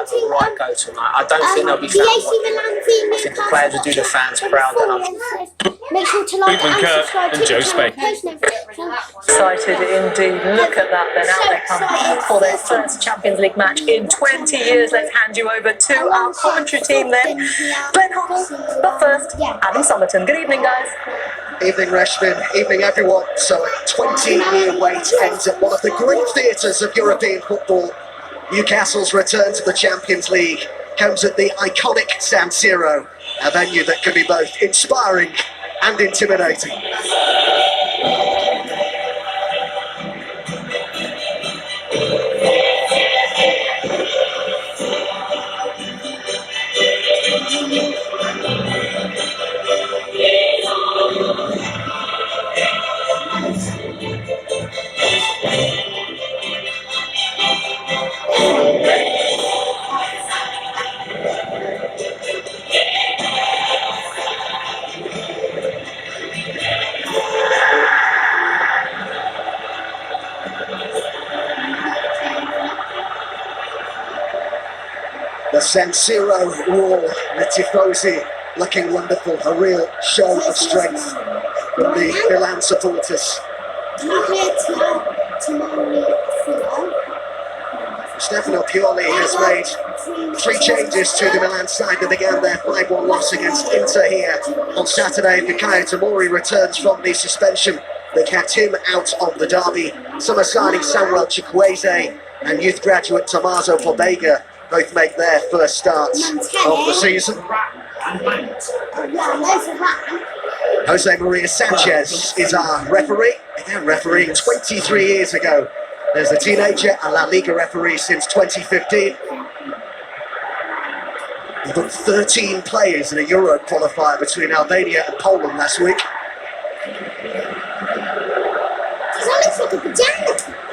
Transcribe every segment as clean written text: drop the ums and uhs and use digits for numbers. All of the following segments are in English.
have a right go tonight. I don't think they'll be found wanting. I think the players will do the fans proud enough. Make sure to like and subscribe to Joe Spain. Excited indeed. Look at that. Then out they come for their first Champions League match in 20 years. Let's hand you over to our commentary team then. Glenn Hoddle, but first, Adam Somerton. Good evening, guys. Evening, Reshman. Evening, everyone. So a 20-year wait ends at one of the great theatres of European football. Newcastle's return to the Champions League comes at the iconic San Siro, a venue that can be both inspiring and intimidating. The San Siro roar, the Tifosi looking wonderful, a real show of strength from the Milan supporters. Stefano Pioli has made 3 changes to the Milan side that began their 5-1 loss against Inter here on Saturday. Fikayo Tomori returns from the suspension that kept him out of the derby. Summer signing Samuel Chukwueze and youth graduate Tommaso Pobega both make their first starts of the season. Jose Maria Sanchez is our referee. Again, refereeing 23 years ago. There's a teenager, a La Liga referee since 2015. He booked 13 players in a Euro qualifier between Albania and Poland last week.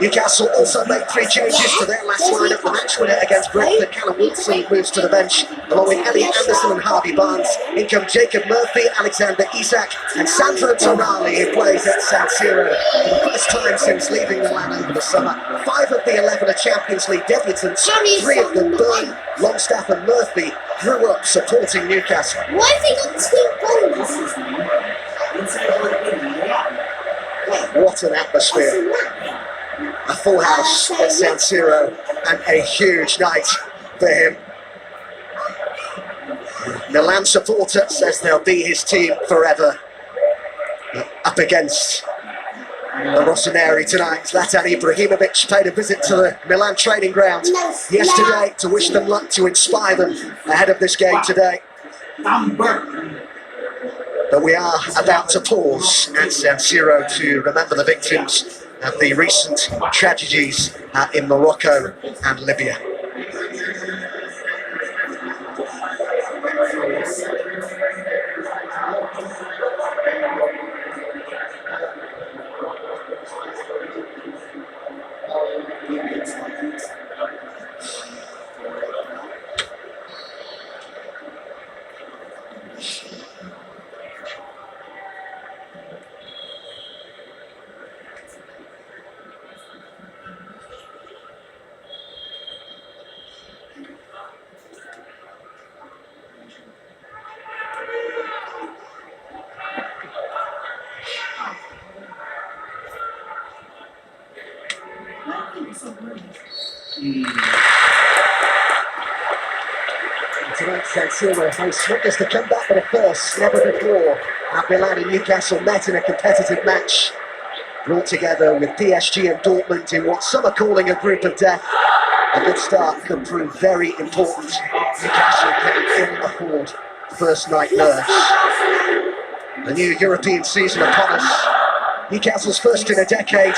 Newcastle also made 3 changes to their last lineup. The match winner against Brentford, Callum Wilson, moves to the bench, along with Elliot Anderson and Harvey Barnes. In come Jacob Murphy, Alexander Isak, and Sandro Tonali, who plays at San Siro for the first time since leaving Milan over the summer. 5 of the 11 are Champions League debutants. 3 of them, Byrne, Longstaff and Murphy, grew up supporting Newcastle. Why have they got 2 goals? What an atmosphere. A full house at San Siro and a huge night for him. Milan supporter says they'll be his team forever. Up against the Rossoneri tonight, Zlatan Ibrahimovic paid a visit to the Milan training ground yesterday to wish them luck, to inspire them ahead of this game today. But we are about to pause at San Siro to remember the victims of the recent tragedies in Morocco and Libya. Tonight, San Siro hosts not just a comeback but a first. Never before have Milan and Newcastle met in a competitive match, brought together with PSG and Dortmund in what some are calling a group of death. A good start could prove very important. Newcastle can ill afford first night nerves. The new European season upon us. Newcastle's first in a decade.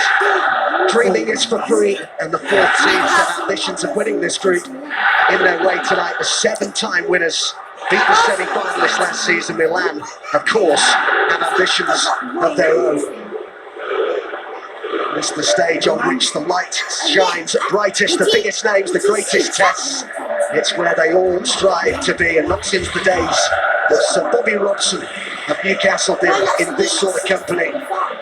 Dreaming is for free, and the 4th team have ambitions of winning this group. In their way tonight, the 7-time winners beat the semi-finalists last season. Milan, of course, have ambitions of their own. This is the stage on which the light shines brightest, the biggest names, the greatest tests. It's where they all strive to be, and not since the days that Sir Bobby Robson of Newcastle did in this sort of company.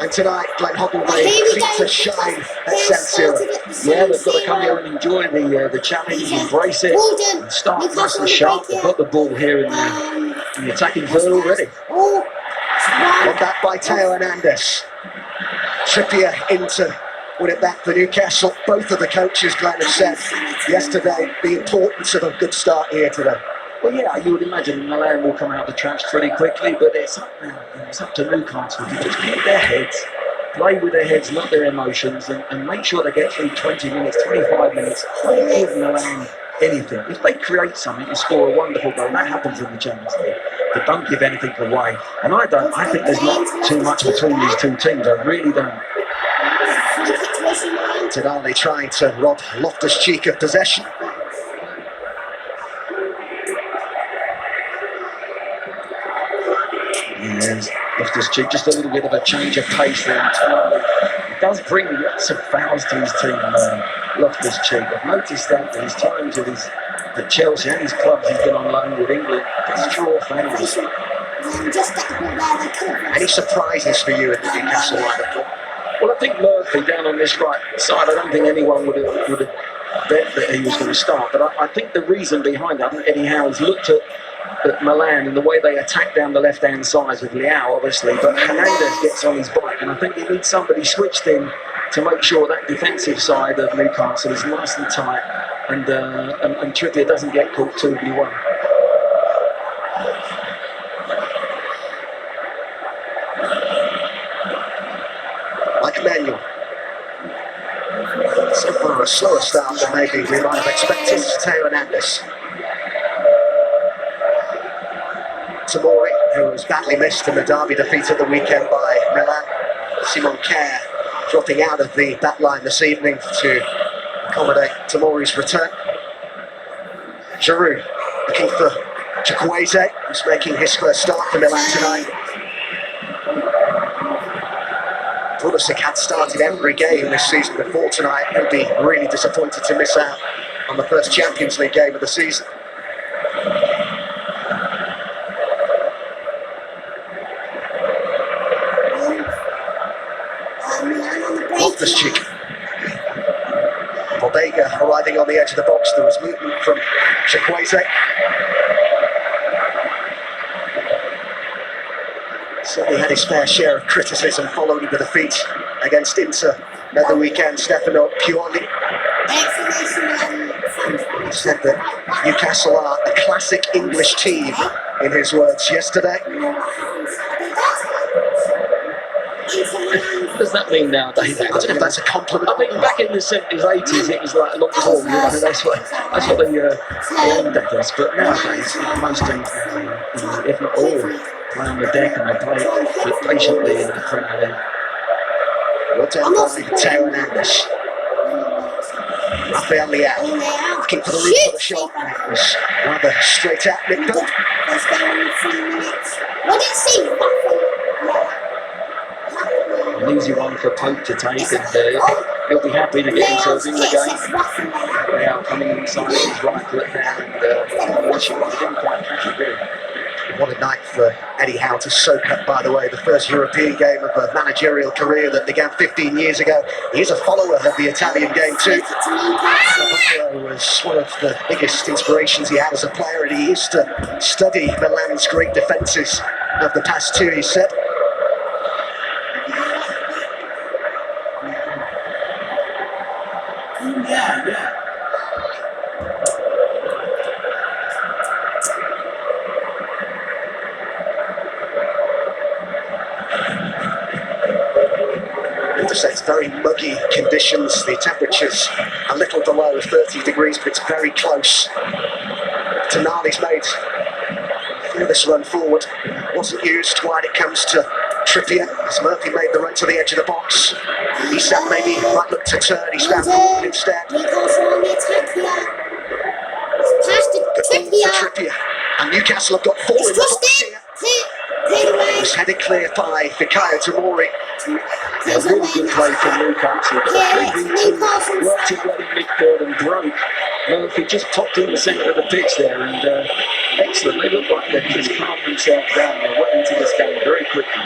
And tonight, Glenn Hoddle, they seem to shine at sense here. Yeah, they've got to come here and enjoy the challenge, embrace it, and start nice and sharp. They've got the ball here in the attacking third already. Got that by Teo Hernandez. Trippier into win it back for Newcastle. Both of the coaches, Glenn, have said yesterday the importance of a good start here today. Well, yeah, you would imagine Milan will come out the traps pretty quickly, but it's up to Newcastle to just keep their heads, play with their heads, not their emotions, and make sure they get through 20 minutes, 25 minutes. Don't give Milan anything. If they create something and score a wonderful goal, that happens in the Champions League. But don't give anything away. And I think there's not too much between these two teams. I really don't. Tonali trying to rob Loftus-Cheek of possession. Yes, Loftus-Cheek, just a little bit of a change of pace there. It does bring lots of fouls to his team, Loftus-Cheek. I've noticed that in his times at Chelsea and his clubs he's been on loan with England. Does draw fouls. Any surprises for you in the Newcastle lineup? Well, I think Murphy down on this right side, I don't think anyone would have bet that he was going to start. But I think the reason behind that, I think Eddie Howe's looked at Milan and the way they attack down the left-hand side with Leao, obviously. But Hernandez gets on his bike, and I think he needs somebody switched in to make sure that defensive side of Newcastle is nice and tight, and Trippier doesn't get caught too well. Like Manuel. So far a slower start than maybe we might have expected. Teo Hernandez. Tomori, who was badly missed in the derby defeat at the weekend by Milan. Simon Kjær dropping out of the back line this evening to accommodate Tomori's return. Giroud looking for Chukwueze, who's making his first start for Milan tonight. Pulisic had started every game this season before tonight. He'll be really disappointed to miss out on the first Champions League game of the season. Loftus-Cheek. Bodega arriving on the edge of the box. There was movement from Chukwueze. Certainly had his fair share of criticism following the defeat against Inter at the weekend. Stefano Pioli said that Newcastle are a classic English team, in his words yesterday. What does that mean nowadays? I don't know if that's a compliment. I mean, back in the 70s, 80s, it was like a long ball, you know, that's what they aimed at us. But nowadays, most teams, if not all, play on the deck and they play patiently in the Premier League. Well done by Teo Hernandez. Rafael Leao looking for the root for the shot. It was rather straight at nicked up. What did it say? An easy one for Pope to take, and he'll be happy to get himself in the game. They are coming inside his right foot there and watching him. Didn't quite catch it really. What a night for Eddie Howe to soak up, by the way, the first European game of a managerial career that began 15 years ago. He is a follower of the Italian game too. Navarro was one of the biggest inspirations he had as a player, and he used to study Milan's great defences of the past two, he said. It's very muggy conditions. The temperature's a little below 30 degrees, but it's very close. Tonali's made this run forward. Wasn't used when it comes to Trippier, as Murphy made the run to the edge of the box. He said maybe might look to turn. He's found Gordon instead. Trippier. And Newcastle have got four in the box here. It was headed clear by Fikayo Tomori. A really good play from Newcastle. Newcastle worked it well in midfield and broke. Murphy just popped in the centre of the pitch there, and excellent. They look like they've just calmed themselves down. They went into this game very quickly.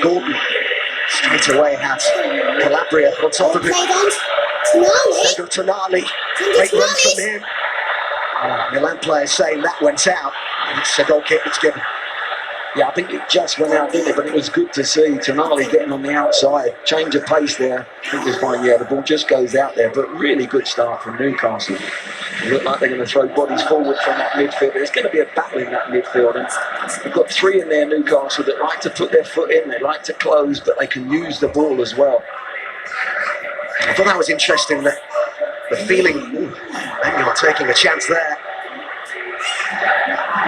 Gordon straight away has Calabria on top of it. Played on. Tonali. Sandro Tonali. Sandro Great run Tonali. from him. Milan players saying that went out, and it's a goal kick that's given. Yeah, I think it just went out, didn't it? But it was good to see Tonali getting on the outside. Change of pace there. I think it's fine. Yeah, the ball just goes out there. But really good start from Newcastle. It looked like they're going to throw bodies forward from that midfield. There's going to be a battle in that midfield. And we've got three in there, Newcastle, that like to put their foot in. They like to close, but they can use the ball as well. I thought that was interesting, that the feeling, Manuel taking a chance there.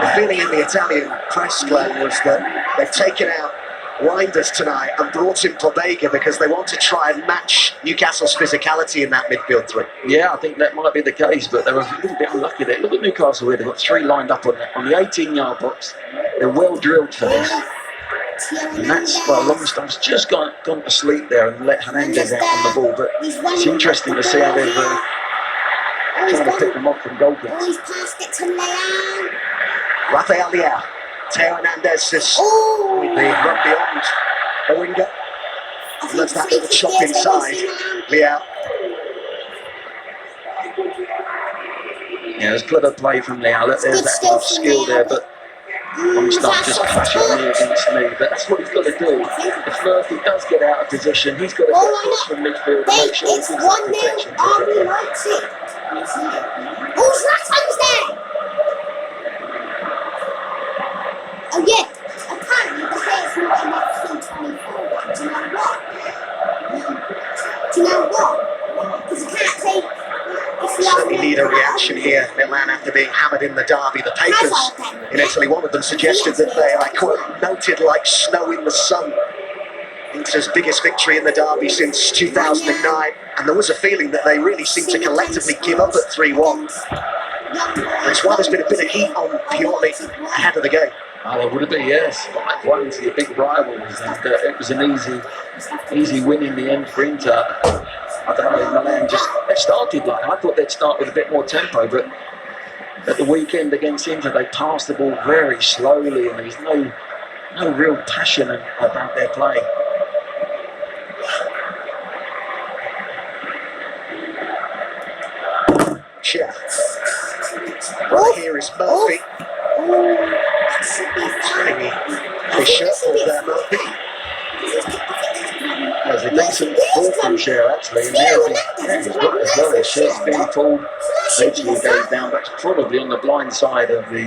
The feeling in the Italian press, Glenn, was that they've taken out Reinders tonight and brought in Pobega because they want to try and match Newcastle's physicality in that midfield three. Yeah, I think that might be the case, but they were a little bit unlucky there. Look at Newcastle here. They've got three lined up on the 18-yard box. They're well drilled for this. And that's why Longstaff's just gone to sleep there and let Hernandez out on the ball. But it's interesting to see how they've trying to pick them off from goal kicks. He's passed it to Leão. Rafael Leão. Teo Hernandez is the run beyond the winger. Loves that little chop inside. Leão. Yeah, there's clever play from Leão. There's that half skill there, but Longstaff just crashing knee against knee. But that's what he's got to do. If Murphy does get out of position, he's got to get across from midfield and make sure he It's gives 1-0. that protection. Arby likes it. Oh, Zlatan's there. Oh yeah, apparently the hair's not enough for 24. Do you know what? Because I can't say it's Certainly need a reaction here, Milan, after being hammered in the derby. The papers in Italy, one of them suggested that they, I quote, melted like snow in the sun. Inter's biggest victory in the derby since 2009, and there was a feeling that they really seemed to collectively give up at 3-1. That's why there's been a bit of heat on Pioli ahead of the game. Oh, there would have been, yes. 5-1 to the big rivals, and it was an easy win in the end for Inter. I don't know, Milan just they started like I thought they'd start with a bit more tempo, but at the weekend against Inter, they passed the ball very slowly, and there was no real passion about their play. Yeah. Well, here is Murphy. His shirt pulled there, Murphy. There's a decent ball from Cher actually, and there's as well. His shirt's being pulled, eventually goes down. That's probably on the blind side of the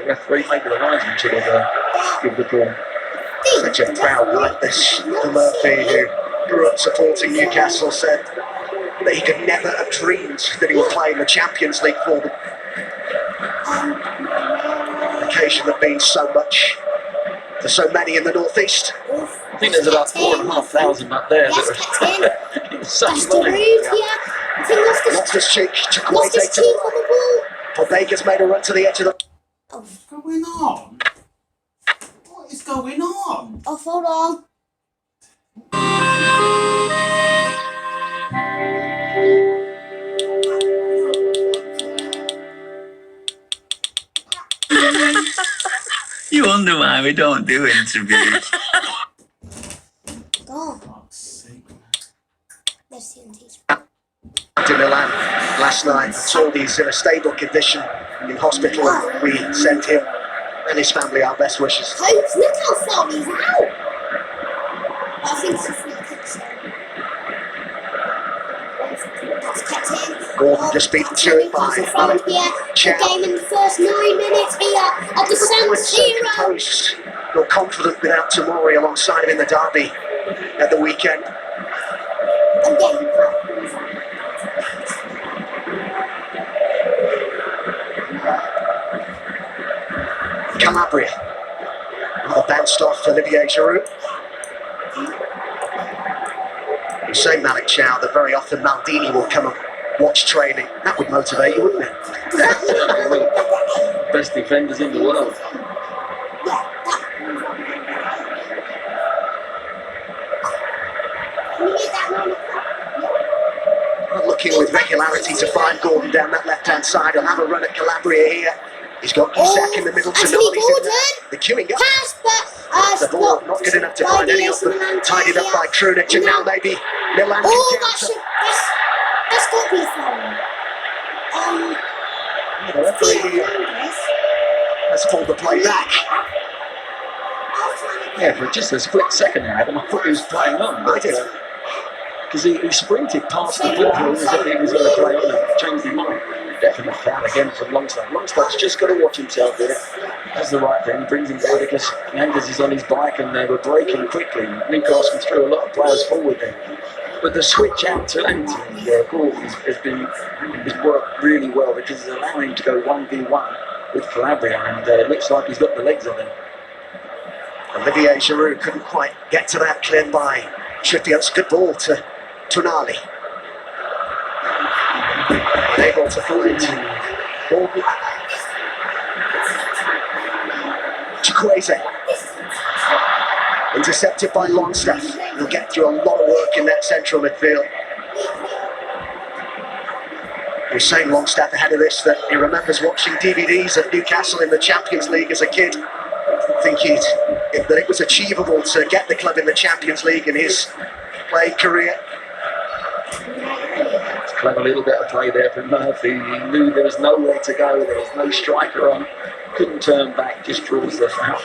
referee. Maybe the linesman should have given the call. Such a proud night this for Murphy, who grew up supporting Newcastle, said that he could never have dreamed that he would play in the Champions League for them. An occasion that means so much to so many in the northeast. I think there's about 4,500 up there that are in such volume. Lost cheek to Kwete to the right. Pobega's made a run to the edge of the... What's going on? What is going on? Oh, hold on. You wonder why we don't do interviews. Go. Fuck's sake, man. There's TNT's. to Milan last night. Told he's in a stable condition in hospital. We sent him and his family our best wishes. Hopes, look how far he's out. I think it's a free kick, so. That's kept in. Gordon just beaten to it by Milan. The game in the first 9 minutes here at the San Siro. Composed, you're confident without Tomori alongside him in the derby at the weekend. Again, Calabria. Another bounced off Olivier Giroud. You say Malik Chow that very often Maldini will come and watch training. That would motivate you, wouldn't it? Best defenders in the world. Not looking with regularity to find Gordon down that left-hand side. He'll have a run at Calabria here. He's got Isak in the middle. Anthony Tonali's in Gordon. there. The queuing up. Pass, but The ball not good enough to find any of them. Tidied up by Krunic, and now maybe Milan can Oh, counter. that's got to be foul. The referee has pulled the play back. Yeah, for just a split second there, Adam, I thought he was playing on. I did. Because he sprinted past the ball as if he was going to play on and changed his mind. Definite foul again from Longstaff. Longstaff's just got to watch himself there. That's the right thing. He brings him forward because Anders is on his bike and they were breaking quickly. Newcastle threw a lot of players forward there. But the switch out to Anthony Gordon has worked really well because it's allowing him to go 1v1 with Calabria, and it looks like he's got the legs on him. Olivier Giroud couldn't quite get to that, cleared by Trippier. It's a good ball to Tonali. Unable to find Gordon. Chukwueze. Intercepted by Longstaff. He'll get through a lot of work in that central midfield. He was saying, Longstaff, ahead of this, that he remembers watching DVDs of Newcastle in the Champions League as a kid. Thinking that it was achievable to get the club in the Champions League in his play career. Clever little bit of play there from Murphy. He knew there was nowhere to go, there was no striker on. Couldn't turn back, just draws the foul.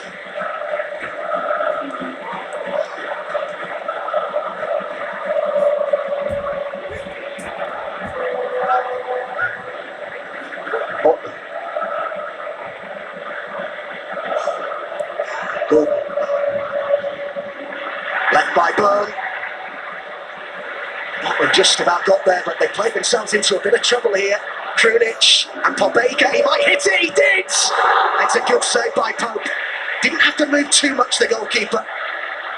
Gordon. Left by Byrne. That one just about got there, but they played themselves into a bit of trouble here. Krunic and Pobega, he might hit it, he did! It's a good save by Pope. Didn't have to move too much, the goalkeeper.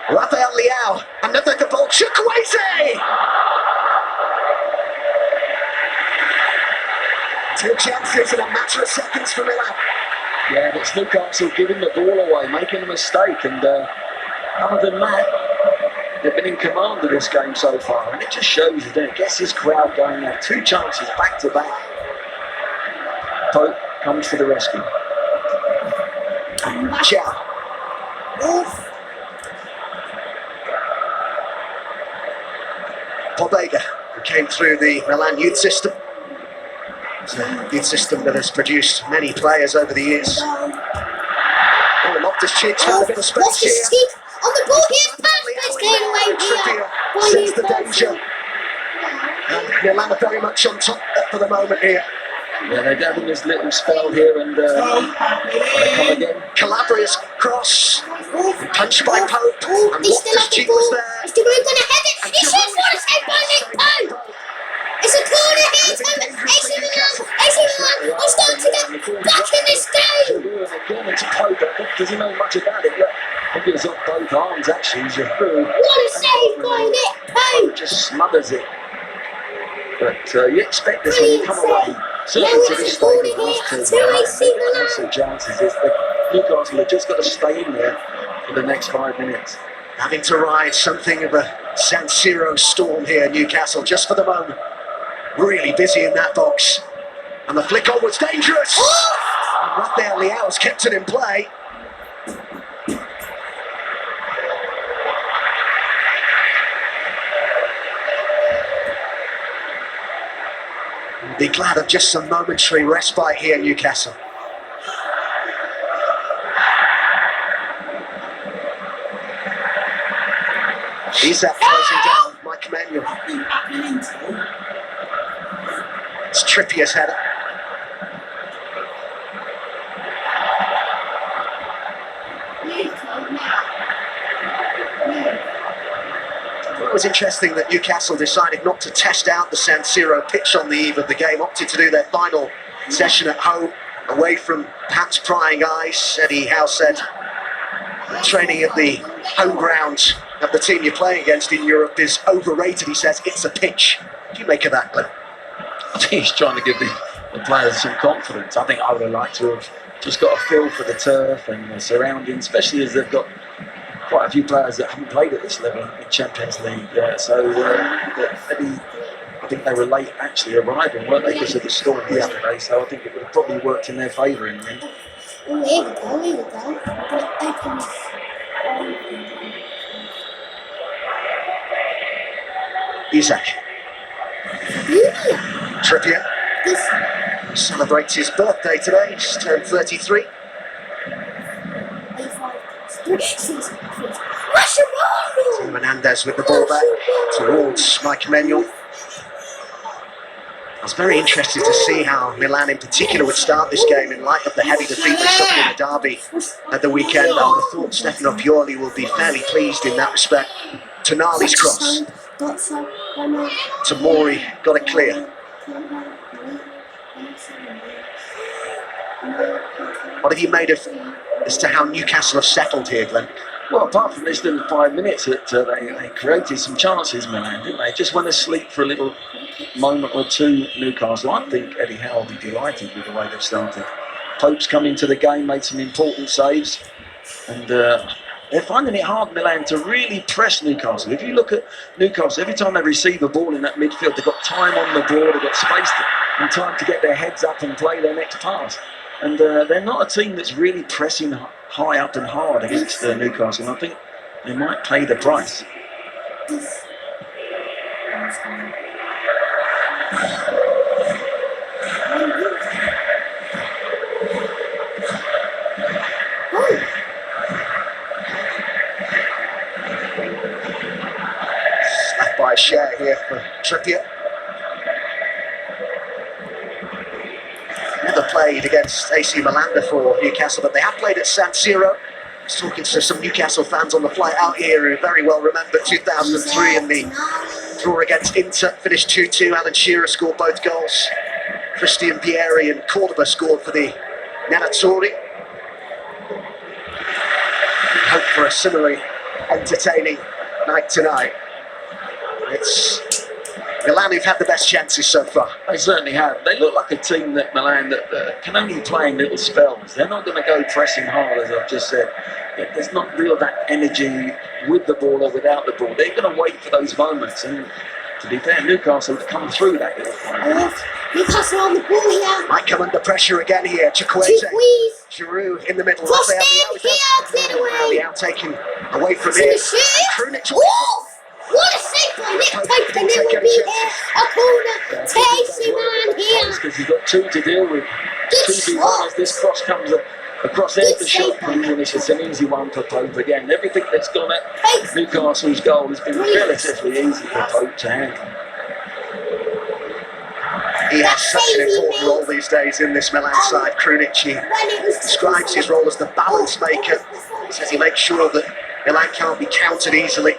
Rafael Leao, another good ball, Chukwueze! Two chances in a matter of seconds for Milan. Yeah, it's Newcastle giving the ball away, making a mistake, and other than that, they've been in command of this game so far, and it just shows you that it gets this crowd going there. Two chances back to back. Pope comes to the rescue. Ciao. Pobega, who came through the Milan youth system. It's a youth system that has produced many players over the years. Oh, Loftus-Cheek's found a bit of space here. Loftus-Cheek on the ball, here's pass, it's getting away here. Sense the danger. And Milan are very much on top for the moment here. Yeah, they're having this little spell here, and they come again. Calabria's cross, punched by Pope, and Loftus-Cheek was there. Is the going to have it? He shoots for a save by Nick Pope. It's a corner here, AC Milan are starting to get back in this game. Again, it's Pope. Does he know much about it? I think it's off both arms, actually. What a save by Nick Pope. Just smothers it. But you expect this when you come away. Certainly to this stadium after chances is that Newcastle have just got to stay in there for the next 5 minutes. Having to ride something of a San Siro storm here, Newcastle, just for the moment. Really busy in that box. And the flick on was dangerous. And Rafael Leao's kept it in play. Be glad of just some momentary respite here, Newcastle. Isak closing down Mike Manuel. It's Trippier's header. It was interesting that Newcastle decided not to test out the San Siro pitch on the eve of the game, opted to do their final session at home, away from perhaps prying eyes. Eddie Howe said training at the home ground of the team you're playing against in Europe is overrated. He says it's a pitch. What do you make of that, Glenn? I think he's trying to give the players some confidence. I think I would have liked to have just got a feel for the turf and the surroundings, especially as they've got quite a few players that haven't played at this level in Champions League. So maybe think they were late actually arriving, weren't they, because of the storm yesterday? So I think it would have probably worked in their favour in the end. Oh, here we go, here we go. I'm going to open this. Isaac. Yeah. Trippier This. celebrates his birthday today. He's turned 33. Hernandez with the ball back towards Mike Manuel. I was very interested to see how Milan in particular would start this game in light of the heavy defeat they suffered in the derby at the weekend. I would have thought Stefano Pioli will be fairly pleased in that respect. Tonali's cross. Tamori got it clear. What have you made of as to how Newcastle have settled here, Glenn? Well, apart from this little 5 minutes that they created some chances, Milan, didn't they? Just went asleep for a little moment or two, Newcastle. I think Eddie Howe will be delighted with the way they've started. Pope's come into the game, made some important saves, and they're finding it hard, Milan, to really press Newcastle. If you look at Newcastle, every time they receive a ball in that midfield, they've got time on the ball, they've got space and time to get their heads up and play their next pass. And they're not a team that's really pressing high up and hard against Newcastle. And I think they might pay the price. Slapped by a share here for Trippier. Never played against AC Milan before Newcastle, but they have played at San Siro. I was talking to some Newcastle fans on the flight out here who very well remember 2003 and the draw against Inter, finished 2-2. Alan Shearer scored both goals. Christian Pieri and Cordoba scored for the Nerazzurri. Hope for a similarly entertaining night tonight. It's Milan who've had the best chances so far. They certainly have. They look like a team that Milan that can only play in little spells. They're not going to go pressing hard, as I've just said. There's not real that energy with the ball or without the ball. They're going to wait for those moments. And to be fair, Newcastle have come through that little moment. Newcastle on the ball here. Might come under pressure again here. Chikwueze. Giroud in the middle. Crossed in here, cleared away. Now taken away from here. Krunic. What a save by Nick Pope, and it will be here. A corner. Tasty man here. Because you've got two to deal with. Good Two shot. as this cross comes across there. The shot from Krunic. It's an easy one for Pope again. Everything that's gone at Newcastle's goal has been relatively easy for Pope to handle. He has such an important role these days in this Milan side. Krunic, he describes his role as the balance maker. He says he makes sure that Milan can't be countered easily.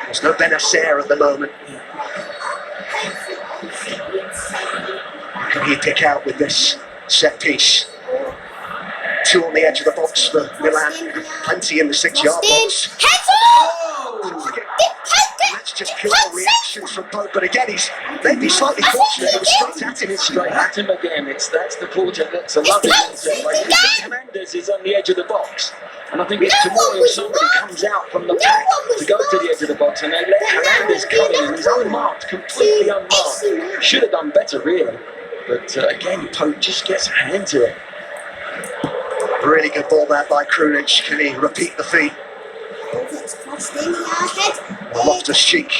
There's no Benacer at the moment. What can he pick out with this set piece? Two on the edge of the box for Milan. Plenty in the 6-yard box. That's just pure reactions from Pope, but again, he's maybe slightly fortunate. It was straight at him. It's straight at him again. That's the fortune. That's a lovely intercept. Hernandez is on the edge of the box. And I think it's tomorrow if somebody comes out from the back to go to the edge of the box and they let Hernandez come in and he's unmarked, completely unmarked. Should have done better, really. But again, Pope just gets a hand to it. Really good ball there by Krunic. Can he repeat the feat? Loftus-Cheek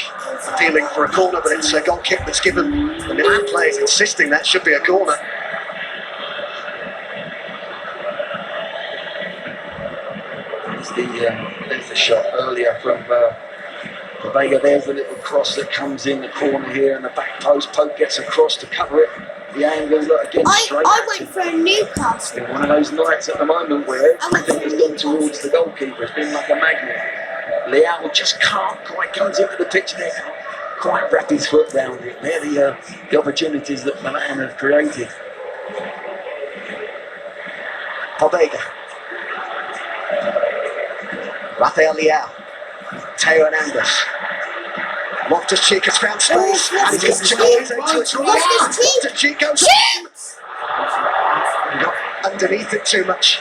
appealing for a corner, but it's a goal kick that's given. The Milan players insisting that should be a corner. There's the shot earlier from Vega. There's the little cross that comes in the corner here and the back post. Pope gets across to cover it. The angle, look, again, straight. I went for a Newcastle. It's one of those nights at the moment where everything has gone towards the goalkeeper. It's been like a magnet. Leao just can't quite, comes into the pitch there, can't quite wrap his foot round it. They're the opportunities that Milan have created. Pobega. Rafael Leao. Teo Hernandez. Loftus-Cheek has found space. And he's got Chikwueze to its right. Loftus-Cheek goes not underneath it too much.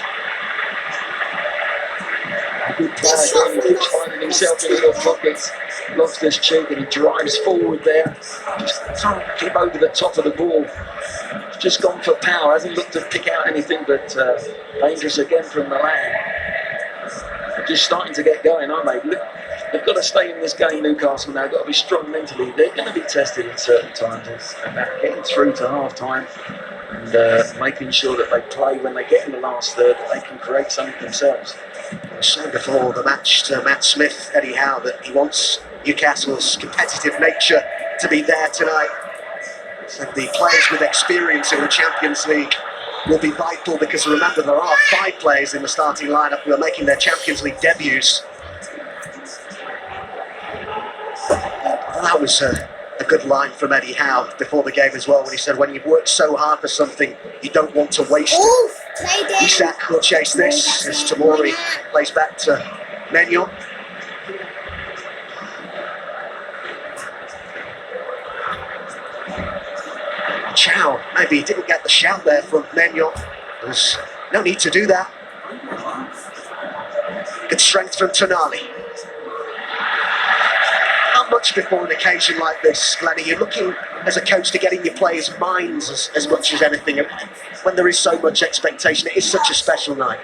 Good player again. He keeps finding himself in little pockets. Loftus Cheek, and he drives forward there. Just can't keep over the top of the ball. Just gone for power. Hasn't looked to pick out anything, but dangerous again from Milan. They're just starting to get going, aren't they? Look, they've got to stay in this game, Newcastle now. They've got to be strong mentally. They're going to be tested in certain times. It's about getting through to half-time and making sure that they play when they get in the last third, that they can create something themselves. I was saying before the match to Matt Smith, Eddie Howe, that he wants Newcastle's competitive nature to be there tonight. So the players with experience in the Champions League will be vital, because remember, there are 5 players in the starting lineup who are making their Champions League debuts. Well, that was a good line from Eddie Howe before the game as well, when he said, when you've worked so hard for something, you don't want to waste it. Oof, played it. Isak will chase this as Tamori plays back to Menyon. Chow, maybe he didn't get the shout there from Menyon. There's no need to do that. Good strength from Tonali. Not much before an occasion like this, Glennie. You're looking as a coach to get in your players' minds as much as anything. When there is so much expectation, it is such a special night.